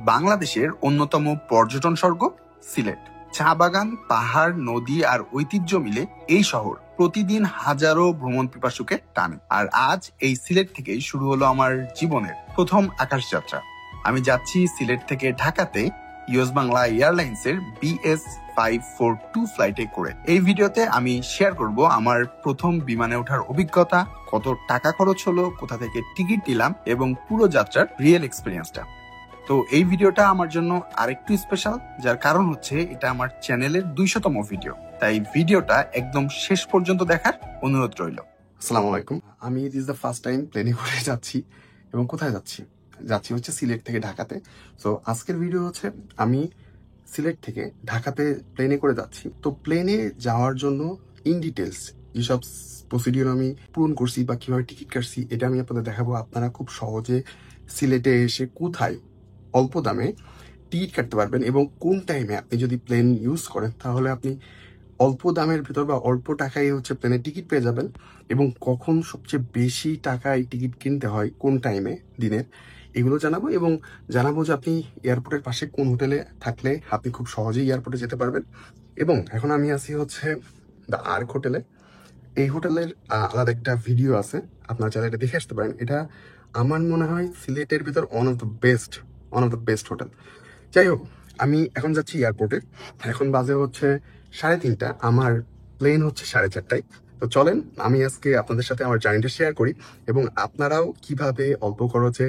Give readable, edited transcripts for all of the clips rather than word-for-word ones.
বাংলাদেশের অন্যতম পর্যটন স্বর্গ সিলেট। চা বাগান, পাহাড়, নদী আর ঐতিহ্য মিলে এই শহর প্রতিদিন হাজারো ভ্রমণ পিপাসুকে টানে। আর আজ এই সিলেট থেকেই শুরু হলো আমার জীবনের প্রথম আকাশ যাত্রা। আমি যাচ্ছি সিলেট থেকে ঢাকাতে ইউএস বাংলা এয়ারলাইন্সের BS542 ফ্লাইটে করে। এই ভিডিওতে আমি শেয়ার করব আমার প্রথম বিমানে ওঠার অভিজ্ঞতা, কত টাকা খরচ হলো, কোথা থেকে টিকিট নিলাম এবং পুরো যাত্রার রিয়েল এক্সপিরিয়েন্সটা। তো এই ভিডিওটা আমার জন্য আরেকটু স্পেশাল, যার কারণ হচ্ছে এটা আমার চ্যানেলের 200তম ভিডিও। তাই ভিডিওটা একদম শেষ পর্যন্ত দেখার অনুরোধ রইল। আসসালামু আলাইকুম। আমি দিস দ্য ফার্স্ট টাইম প্লেনে করে যাচ্ছি। এবং কোথায় যাচ্ছি হচ্ছে সিলেট থেকে ঢাকাতে। তো আজকের ভিডিও হচ্ছে আমি সিলেট থেকে ঢাকাতে প্লেনে করে যাচ্ছি। তো প্লেনে যাওয়ার জন্য ইন ডিটেলস যেসব প্রসিডিওর আমি পূরণ করছি বা কিভাবে টিকিট কাটছি, এটা আমি আপনাদের দেখাবো। আপনারা খুব সহজে সিলেটে এসে কোথায় অল্প দামে টিকিট কাটতে পারবেন এবং কোন টাইমে আপনি যদি প্লেন ইউজ করেন তাহলে আপনি অল্প দামের ভিতর বা অল্প টাকায় হচ্ছে প্লেনের টিকিট পেয়ে যাবেন। এবং কখন সবচেয়ে বেশি টাকায় টিকিট কিনতে হয়, কোন টাইমে দিনের, এগুলো জানাবো। এবং জানাবো যে আপনি এয়ারপোর্টের পাশে কোন হোটেলে থাকলে আপনি খুব সহজেই এয়ারপোর্টে যেতে পারবেন। এবং এখন আমি আছি হচ্ছে দ্য আর্ক হোটেলে। এই হোটেলের আলাদা একটা ভিডিও আছে, আপনারা চাইলে এটা দেখে আসতে পারেন। এটা আমার মনে হয় সিলেটের ভিতর one of the best hotel. যাই হোক, আমি এখন যাচ্ছি এয়ারপোর্টে। এখন বাজে হচ্ছে 3:30, আমার প্লেন হচ্ছে 4:30টায়। তো চলেন আমি আজকে আপনাদের সাথে আমার জার্নিটা শেয়ার করি এবং আপনারাও কিভাবে অল্প খরচে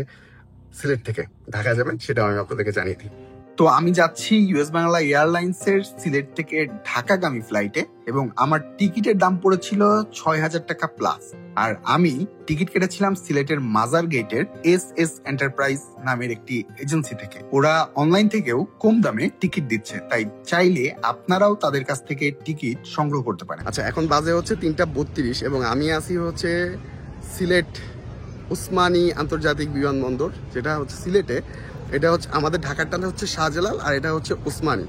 সিলেট থেকে ঢাকা যাবেন সেটাও আমি আপনাদেরকে জানিয়ে দিই। তো আমি যাচ্ছি ইউএস বাংলা এয়ারলাইন্সের সিলেট থেকে ঢাকাগামী ফ্লাইটে এবং আমার টিকিটের দাম পড়েছিল 6,000 টাকা প্লাস। আর আমি টিকিট কেটেছিলাম সিলেটের মাজার গেটের SS এন্টারপ্রাইজ নামের একটি এজেন্সি থেকে। ওরা অনলাইন থেকেও কম দামে টিকিট দিচ্ছে, তাই চাইলে আপনারাও তাদের কাছ থেকে টিকিট সংগ্রহ করতে পারেন। আচ্ছা, এখন বাজে হচ্ছে 3:32 এবং আমি আছি হচ্ছে সিলেট উসমানী আন্তর্জাতিক বিমানবন্দর, যেটা হচ্ছে সিলেটে। এটা হচ্ছে আমাদের ঢাকারটা হচ্ছে শাহজালাল আর এটা হচ্ছে উসমানী।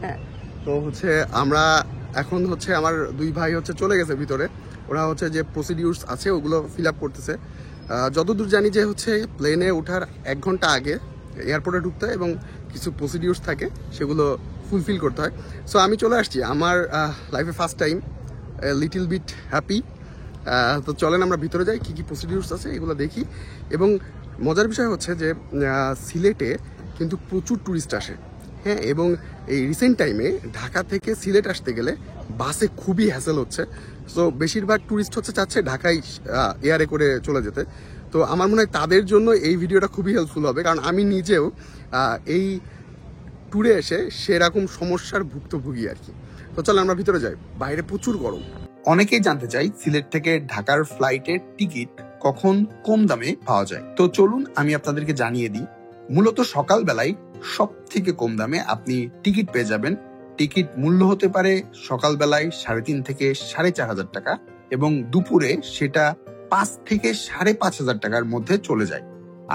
হ্যাঁ, তো হচ্ছে আমরা এখন হচ্ছে আমার দুই ভাই হচ্ছে চলে গেছে ভিতরে। ওরা হচ্ছে যে প্রসিডিউরস আছে ওগুলো ফিল আপ করতেছে। যতদূর জানি যে হচ্ছে প্লেনে ওঠার 1 ঘন্টা আগে এয়ারপোর্টে ঢুকতে হয় এবং কিছু প্রসিডিউরস থাকে সেগুলো ফুলফিল করতে হয়। সো আমি চলে আসছি, আমার লাইফে first time, little bit happy. তো চলেন আমরা ভিতরে যাই, কী কী প্রসিডিউরস আছে এগুলো দেখি। এবং মজার বিষয় হচ্ছে যে সিলেটে কিন্তু প্রচুর ট্যুরিস্ট আসে। হ্যাঁ, এবং এই রিসেন্ট টাইমে ঢাকা থেকে সিলেট আসতে গেলে বাসে খুবই হ্যাসেল হচ্ছে। সো বেশিরভাগ ট্যুরিস্ট হচ্ছে চাচ্ছে ঢাকায় এয়ারে করে চলে যেতে। তো আমার মনে হয় তাদের জন্য এই ভিডিওটা খুবই হেল্পফুল হবে, কারণ আমি নিজেও এই ট্যুরে এসে সেরকম সমস্যার ভুক্তভোগী আর কি। তো চলো আমরা ভিতরে যাই, বাইরে প্রচুর গরম। অনেকেই জানতে চাই সিলেট থেকে ঢাকার ফ্লাইটের টিকিট কখন কম দামে পাওয়া যায়। তো চলুন আমি আপনাদেরকে জানিয়ে দিই। মূলত সকালবেলায় সব থেকে কম দামে আপনি টিকিট পেয়ে যাবেন। টিকিট মূল্য হতে পারে সকালবেলায় 3,500 থেকে 4,500 টাকা এবং দুপুরে সেটা 5 থেকে 5,500 টাকার মধ্যে চলে যায়।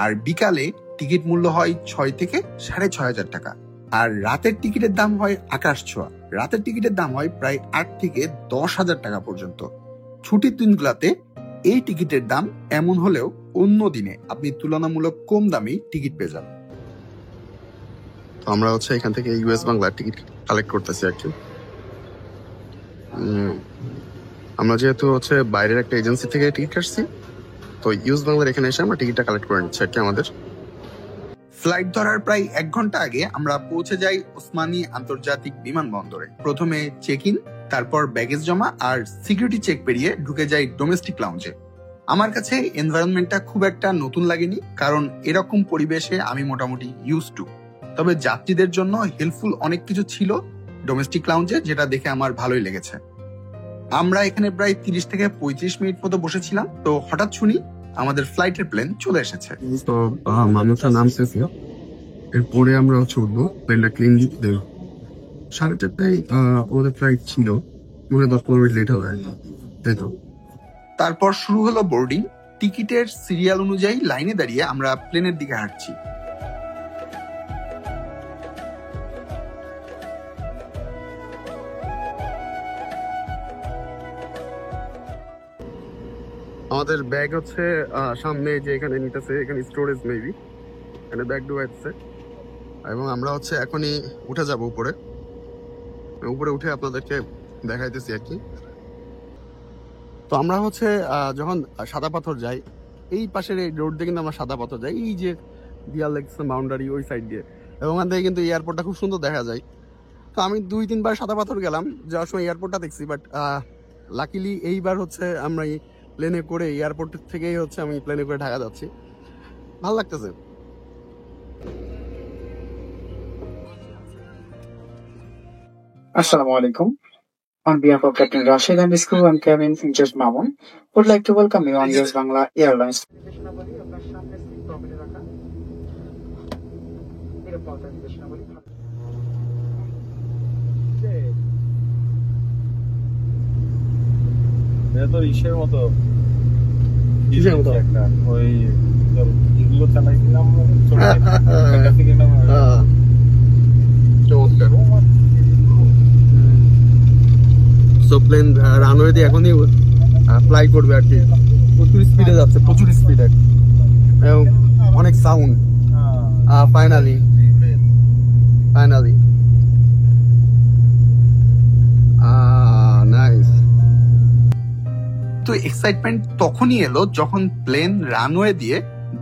আর বিকালে টিকিট মূল্য হয় 6 থেকে 6,500 টাকা। আর রাতের টিকিটের দাম হয় আকাশ ছোঁয়া। রাতের টিকিটের দাম হয় প্রায় 8 থেকে 10,000 টাকা পর্যন্ত। ছুটির দিনগুলোতে এই টিকিটের দাম এমন হলেও অন্য দিনে আপনি তুলনামূলক কম দামেই টিকিট পেয়ে যাবেন। তো আমরা হচ্ছে এখান থেকে ইউএস বাংলার টিকিট কালেক্ট করতেছি আর কি। আমরা যেহেতু হচ্ছে বাইরের একটা এজেন্সি থেকে টিকিট কাটছি, তো ইউএস বাংলার এখানে এসে আমরা টিকিটটা কালেক্ট করে নিচ্ছি আর কি। আমাদের ফ্লাইট ধরার প্রায় 1 ঘন্টা আগে আমরা পৌঁছে যাই ওসমানী আন্তর্জাতিক বিমানবন্দরে। প্রথমে চেক ইন, তারপর ব্যাগেজ জমা আর সিকিউরিটি চেক পেরিয়ে ঢুকে যাই ডোমেস্টিক লাউঞ্জে। আমার কাছে এনভায়রনমেন্টটা খুব একটা নতুন লাগেনি, কারণ এরকম পরিবেশে আমি মোটামুটি ইউজ টু। তবে যাত্রীদের জন্য হেল্পফুল অনেক কিছু ছিল ডোমেস্টিক লাউঞ্জে, যেটা দেখে আমার ভালোই লেগেছে। আমরা এখানে প্রায় 30 থেকে 35 মিনিট মতো বসেছিলাম। তো হঠাৎ শুনি আমাদের ফ্লাইটের প্লেন চলে এসেছে। তো মানুষটা নামতেছে, এরপরে আমরা হচ্ছে উঠবো। প্লেনটা ক্লিন দেব 4:30টায় আমাদের ফ্লাইট ছিল, 10-15 মিনিট লেট হবে তাই তো। তারপর শুরু হলো বোর্ডিং। টিকিটের সিরিয়াল অনুযায়ী লাইনে দাঁড়িয়ে আমরা প্লেনের দিকে হাঁটছি। আমাদের ব্যাগ হচ্ছে সামনে যে এখানে নিতেছে, এখানে স্টোরেজ মেবি, এখানে ব্যাগ ঢুকাইতেছে। এবং আমরা হচ্ছে এখনই উঠে যাব উপরে উপরে উঠে আপনাদেরকে দেখাইতেছি আর কি। তো আমরা হচ্ছে যখন সাদা পাথর যাই, এই পাশের এই রোড দিয়ে কিন্তু আমরা সাদা পাথর যাই, এই যে ডিয়ার লেকস বাউন্ডারি ওই সাইড দিয়ে, এবং ওখান থেকে কিন্তু এয়ারপোর্টটা খুব সুন্দর দেখা যায়। তো আমি 2-3 বার সাদা পাথর গেলাম, যাওয়ার সময় এয়ারপোর্টটা দেখছি, বাট লাকিলি এইবার হচ্ছে আমরা প্লেনে করে এয়ারপোর্ট থেকেই হচ্ছে আমি প্লেনে করে ঢাকা যাচ্ছি, ভালো লাগতেছে। Assalamu alaikum. On behalf of Captain Rashid and his crew and cabin Judge Mamun, would like to welcome you on US Bangla Airlines. এটা তো ইসের মতো কিসের মতো? একটা ওই এগুলো চালাইছিলাম চমৎকার। সো প্লেন রানওয়ে দিয়ে এখনই ফ্লাই করবে আর কি, প্রচুর স্পিডে যাচ্ছে, প্রচুর স্পিডে, এবং অনেক সাউন্ড। Finally nice. তো এক্সাইটমেন্ট তখনই এলো যখন প্লেন রানওয়ে দিয়ে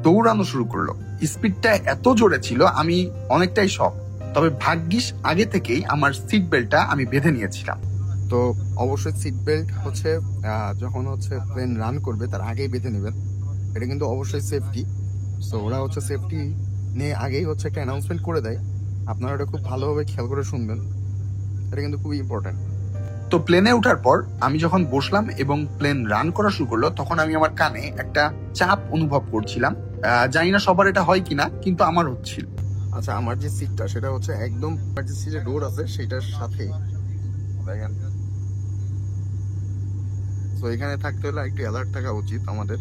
দৌড়ানো শুরু করলো। স্পিডটা এত জোরে ছিল আমি অনেকটাই শক। তবে ভাগ্যিস আগে থেকেই আমার সিট বেল্টটা আমি বেঁধে নিয়েছিলাম। তো অবশ্যই সিট বেল্ট হচ্ছে যখন হচ্ছে প্লেন রান করবে তার আগেই বেঁধে নেবেন, এটা কিন্তু অবশ্যই সেফটি। সো ওরা হচ্ছে সেফটি নিয়ে আগেই হচ্ছে একটা অ্যানাউন্সমেন্ট করে দেয়, আপনারা এটা খুব ভালোভাবে খেয়াল করে শুনবেন, এটা কিন্তু খুবই ইম্পর্টেন্ট। তো প্লেনে ওঠার পর আমি যখন বসলাম এবং প্লেন রান করা শুরু করলো, তখন আমি আমার কানে একটা চাপ অনুভব করছিলাম। জানি না সবার এটা হয় কিনা, কিন্তু আমার হচ্ছিল। আচ্ছা, আমার যে সিটটা সেটা হচ্ছে একদম যে সিটের ডোর আছে সেটার সাথে দেখেন। তো এখানে থাকতে হলে একটু অ্যালার্ট থাকা উচিত আমাদের।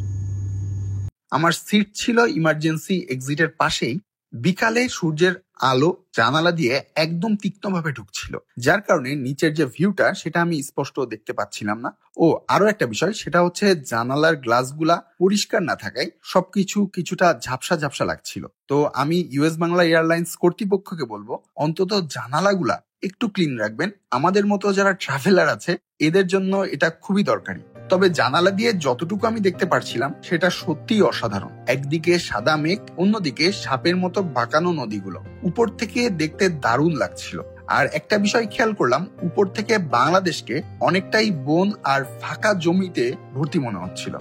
আমার সিট ছিল ইমার্জেন্সি এক্সিটের পাশেই। বিকালে সূর্যের আলো জানালা দিয়ে একদম তীক্ষ্ণভাবে ঢুকছিল, যার কারণে নিচের যে ভিউটা সেটা আমি স্পষ্ট দেখতে পাচ্ছিলাম না। ও আরো একটা বিষয়, সেটা হচ্ছে জানালার গ্লাসগুলা পরিষ্কার না থাকায় সবকিছু কিছুটা ঝাপসা ঝাপসা লাগছিল। তো আমি ইউএস বাংলা এয়ারলাইন্স কর্তৃপক্ষকে বলবো অন্তত জানালাগুলা একটু ক্লিন রাখবেন। আমাদের মতো যারা ট্রাভেলার আছে এদের জন্য এটা খুবই দরকারি। তবে জানালা দিয়ে যতটুকু আমি দেখতে পারছিলাম সেটা সত্যিই অসাধারণ। একদিকে সাদা মেঘ, অন্যদিকে সাপের মতো বাঁকানো নদীগুলো। উপর থেকে দেখতে দারুণ লাগছিল। আর একটা বিষয় খেয়াল করলাম, উপর থেকে বাংলাদেশকে অনেকটাই বন আর ফাঁকা জমিতে ভর্তি মনে হচ্ছিল।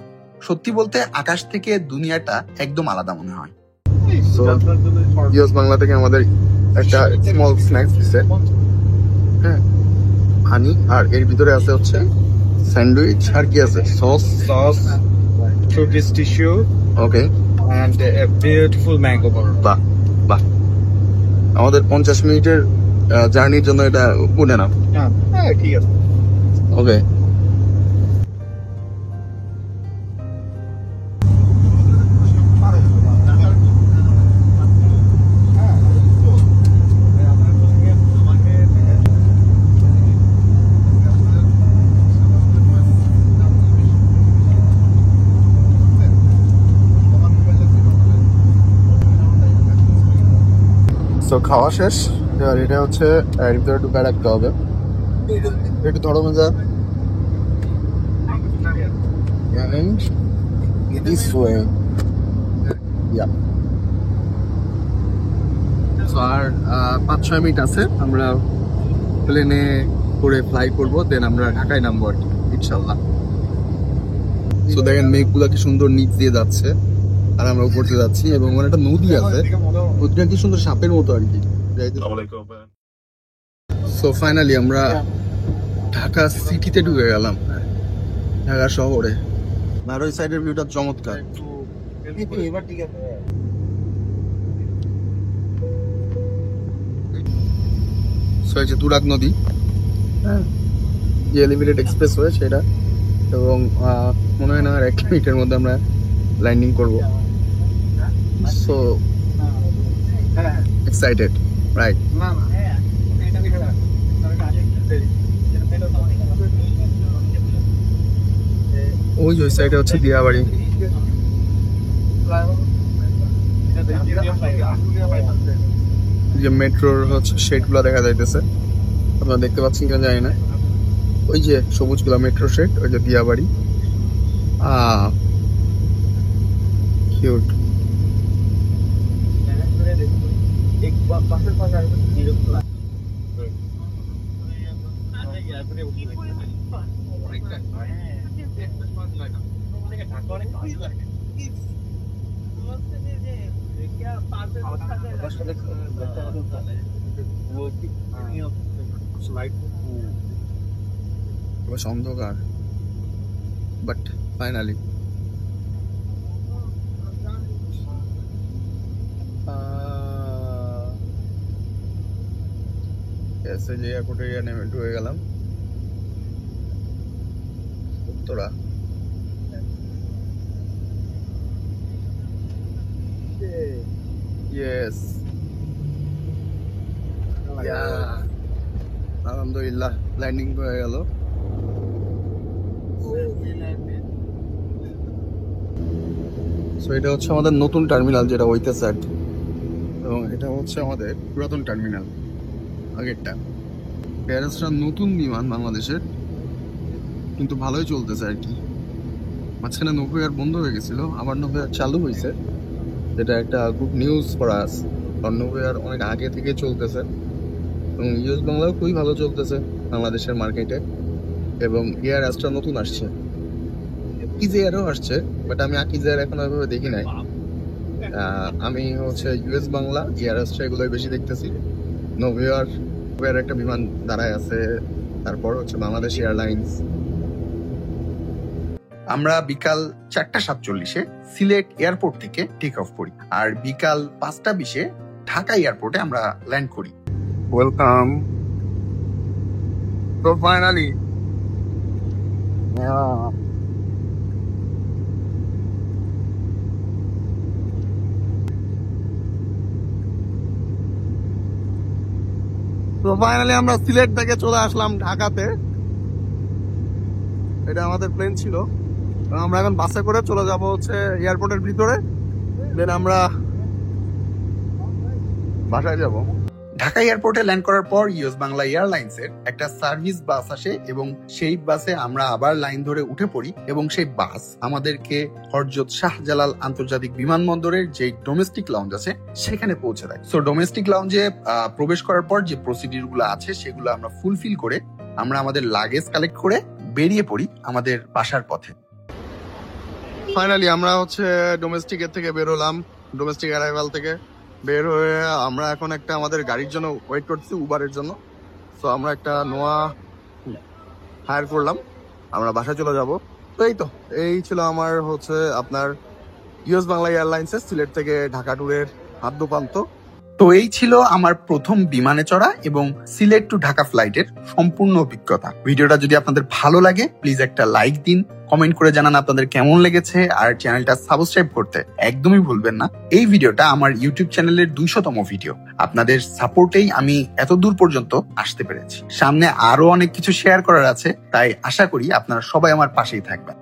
সত্যি বলতে আকাশ থেকে দুনিয়াটা একদম আলাদা মনে হয়। ইউএস বাংলা থেকে আমাদের একটা স্মল স্ন্যাক্স দিছে, হ্যাঁ, হানি, আর এর ভিতরে আছে হচ্ছে স্যান্ডউইচ, আর কি আছে sauce, Turkish tissue okay, and a beautiful mango bar. বাহ বাহ, আমাদের 50 মিনিটের জার্নির জন্য এটা গুড এনাফ। হ্যাঁ ঠিক আছে। ওকে, তো খাওয়া শেষ, আর এটা হচ্ছে এর ভিতরে ঢুকে রাখতে হবে। একটু ধরো মজা, this way, yeah. So আর 5-6 মিনিট আছে, আমরা প্লেনে করে ফ্লাই করবো, দেন আমরা ঢাকায় নামবো আর কি, ইনশাল্লাহ। সো দেখেন মেঘগুলো কি সুন্দর নিচ দিয়ে যাচ্ছে, আর আমরা উপর দিয়ে যাচ্ছি, এবং ওখানে একটা নদী আছে, নদীটা কি সুন্দর সাপের মতো আর কি। সো ফাইনালি আমরা ঢাকা সিটিতে ঢুকে গেলাম, ঢাকা শহরে। আর ওই সাইডের ভিউটা চমৎকার। এবার ঠিক আছে। সো এই যে তুরাগ নদী, যে এলিভেটেড এক্সপ্রেস ওয়ে সেটা, এবং মনে হয় না আর 1 মিনিটের মধ্যে আমরা ল্যান্ডিং করব। So excited, right? ওই যে সাইডে হচ্ছে দিয়াবাড়ি। যে মেট্রোর হচ্ছে শেড গুলা দেখা যাইতেছে, আপনারা দেখতে পাচ্ছেন কিনা জানি না। ওই যে সবুজ গুলা মেট্রো শেড, ওই যে দিয়াবাড়ি। কিউট। বেশ অন্ধকার, বাট ফাইনালি এয়ারপোর্টে নেমে ঢুকে গেলাম। উত্তরা ইয়েস, আলহামদুলিল্লাহ ল্যান্ডিং হয়ে গেল। সো এটা হচ্ছে আমাদের নতুন টার্মিনাল যেটা হইতেছে আর কি, এবং এটা হচ্ছে আমাদের পুরাতন টার্মিনাল আগেরটা। প্যারাসটা নতুন বিমান বাংলাদেশের, কিন্তু ভালোই চলতেছে আর কি। মাঝখানে নৌকার বন্ধ হয়ে গেছিল, আবার নৌকার চালু হয়েছে, যেটা একটা গুড নিউজ ফর আস। কারণ নৌকার অনেক আগে থেকে চলতেছে এবং ইউএস বাংলাও খুবই ভালো চলতেছে বাংলাদেশের মার্কেটে। এবং এয়ার রাস্তা নতুন আসছে, ইজেয়ারও আসছে, বাট আমি ইজেয়ার এখন ওইভাবে দেখি নাই। আমি হচ্ছে ইউএস বাংলা, এয়ার রাস্তা এগুলোই বেশি দেখতেছি। নোভিয়ার একটা বিমান দাঁড়ায় আছে, তারপর হচ্ছে বাংলাদেশ এয়ারলাইন্স। আমরা বিকাল 4:47 সিলেট এয়ারপোর্ট থেকে টেক অফ করি, আর বিকাল 5:20 ঢাকা এয়ারপোর্টে আমরা ল্যান্ড করি। ওয়েলকাম। তো ফাইনালি আমরা সিলেট থেকে চলে আসলাম ঢাকাতে। এটা আমাদের প্লেন ছিল, আমরা এখন বাসে করে চলে যাব হচ্ছে এয়ারপোর্টের ভিতরে, দেন আমরা বাসায় যাব। ঢাকা এয়ারপোর্টে ল্যান্ড করার পর ইউএস বাংলা এয়ারলাইন্সের একটা সার্ভিস বাস আসে এবং সেই বাসে আমরা আবার লাইন ধরে উঠে পড়ি এবং সেই বাস আমাদেরকে হযরত শাহজালাল আন্তর্জাতিক বিমানবন্দরের যে ডোমেস্টিক লাউঞ্জ আছে সেখানে পৌঁছে দেয়। সো ডোমেস্টিক লাউঞ্জে প্রবেশ করার পর যে প্রসিডিউর গুলো আছে সেগুলো আমরা ফুলফিল করে আমরা আমাদের লাগেজ কালেক্ট করে বেরিয়ে পড়ি আমাদের বাসার পথে। ফাইনালি আমরা হচ্ছে ডোমেস্টিকের থেকে বের হলাম, ডোমেস্টিক অ্যারাইভাল থেকে বের হয়ে আমরা এখন একটা আমাদের গাড়ির জন্য ওয়েট করতেছি, উবারের জন্য। তো আমরা একটা নোয়া হায়ার করলাম, আমরা বাসায় চলে যাব। তো এই ছিল আমার হচ্ছে আপনার ইউএস বাংলা এয়ারলাইন্সের সিলেট থেকে ঢাকা ট্যুরের আদ্যপ্রান্ত। তো এই ছিল আমার প্রথম বিমানে চড়া এবং সিলেট টু ঢাকা ফ্লাইটের সম্পূর্ণ অভিজ্ঞতা। ভিডিওটা যদি আপনাদের ভালো লাগে প্লিজ একটা লাইক দিন, কমেন্ট করে জানান আপনাদের কেমন লেগেছে, আর চ্যানেলটা সাবস্ক্রাইব করতে একদমই ভুলবেন না। এই ভিডিওটা আমার ইউটিউব চ্যানেলের 200তম ভিডিও। আপনাদের সাপোর্টেই আমি এত দূর পর্যন্ত আসতে পেরেছি। সামনে আরো অনেক কিছু শেয়ার করার আছে, তাই আশা করি আপনারা সবাই আমার পাশেই থাকবেন।